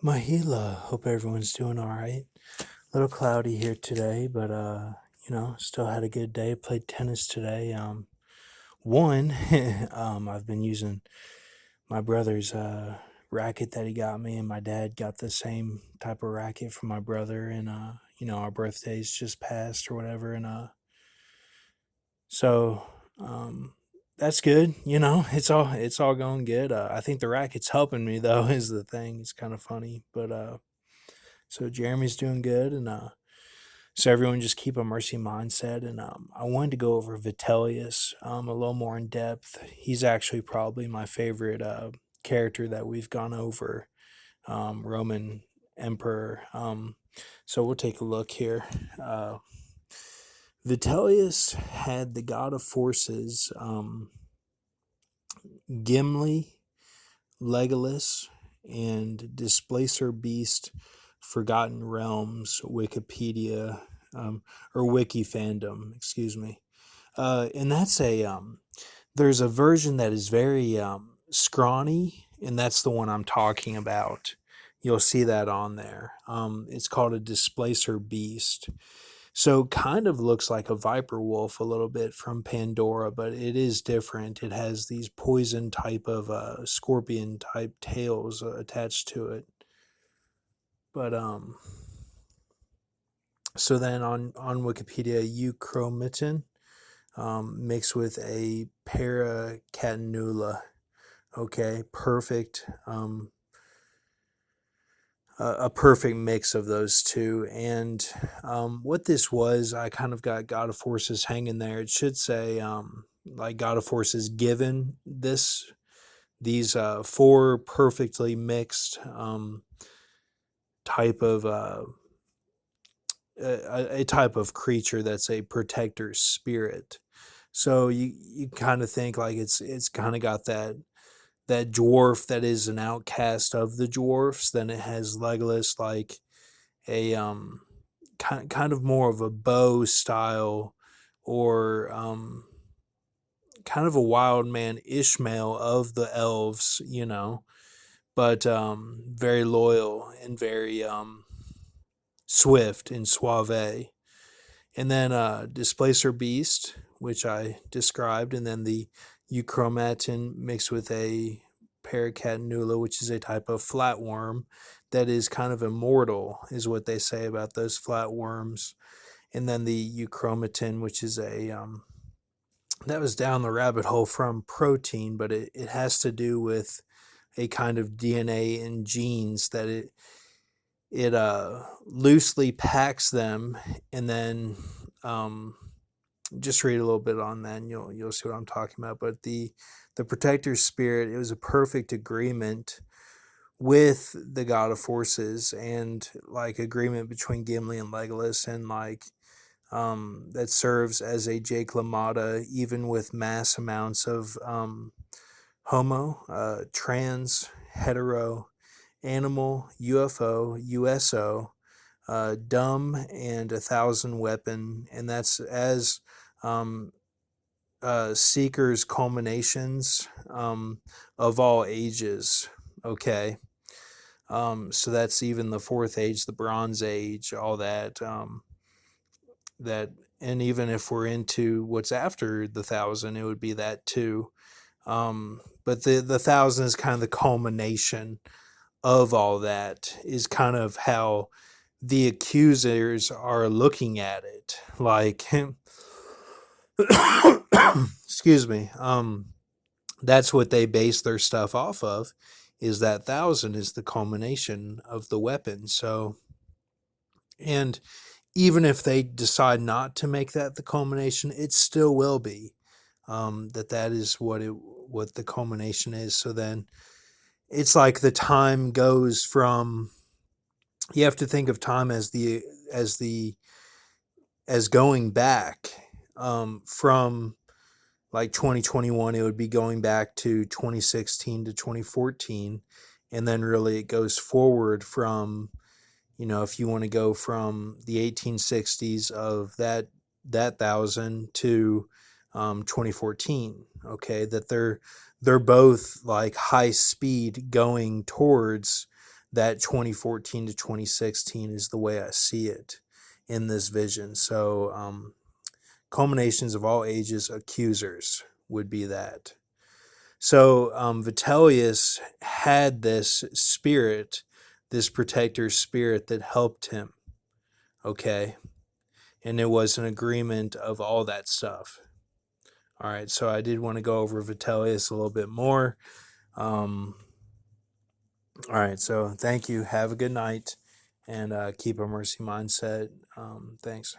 Mahila, hope everyone's doing all right. A little cloudy here today, but still had a good day. Played tennis today. Won. I've been using my brother's racket that he got me, and my dad got the same type of racket from my brother, and our birthdays just passed or whatever, and so um, that's good. It's all going good. I think the racket's helping me though is the thing. It's kind of funny, but so Jeremy's doing good, and so everyone just keep a mercy mindset. And I wanted to go over Vitellius a little more in depth. He's actually probably my favorite character that we've gone over, Roman emperor. So we'll take a look here. Vitellius had the god of forces, Gimli, Legolas, and Displacer Beast, Forgotten Realms, Wikipedia, or Wiki fandom, excuse me. And that's there's a version that is very scrawny, and that's the one I'm talking about. You'll see that on there. It's called a Displacer Beast. So kind of looks like a viper wolf a little bit from Pandora, but it is different. It has these poison type of scorpion type tails attached to it. But so then on Wikipedia, euchromatin mixed with a paracatenula. Okay, perfect. A perfect mix of those two. And what this was, I kind of got God of Forces hanging there. It should say like God of Forces given these four perfectly mixed type of a type of creature that's a protector spirit. So you kind of think like it's kind of got that dwarf that is an outcast of the dwarfs. Then it has Legolas like a kind of more of a bow style, or kind of a wild man Ishmael of the elves, but very loyal and very swift and suave. And then Displacer Beast, which I described, and then the Euchromatin mixed with a Paracatenula, which is a type of flatworm that is kind of immortal, is what they say about those flatworms. And then the Euchromatin, which is that was down the rabbit hole from protein, but it has to do with a kind of DNA and genes that it loosely packs them, and then just read a little bit on that, and you'll see what I'm talking about. But the protector spirit, it was a perfect agreement with the god of forces, and like agreement between Gimli and Legolas, and like that serves as a Jake LaMotta, even with mass amounts of homo, trans, hetero, animal, UFO, USO, dumb, and 1,000 weapon. And that's as um, seekers culminations of all ages. Okay. So that's even the fourth age, the Bronze Age, all that. That, and even if we're into what's after the 1,000, it would be that too. But the 1,000 is kind of the culmination of all that, is kind of how the accusers are looking at it. Like, excuse me. That's what they base their stuff off of, is that 1,000 is the culmination of the weapon. So, and even if they decide not to make that the culmination, it still will be. That is what the culmination is. So then it's like the time goes from, you have to think of time as going back, from like 2021, it would be going back to 2016 to 2014, and then really it goes forward from, if you want to go from the 1860s of that 1,000 to 2014. Okay, that they're both like high speed going towards that 2014 to 2016 is the way I see it in this vision. So culminations of all ages, accusers would be that. So Vitellius had this spirit, this protector spirit that helped him. Okay. And it was an agreement of all that stuff. All right. So I did want to go over Vitellius a little bit more. All right. So thank you. Have a good night and keep a mercy mindset. Thanks.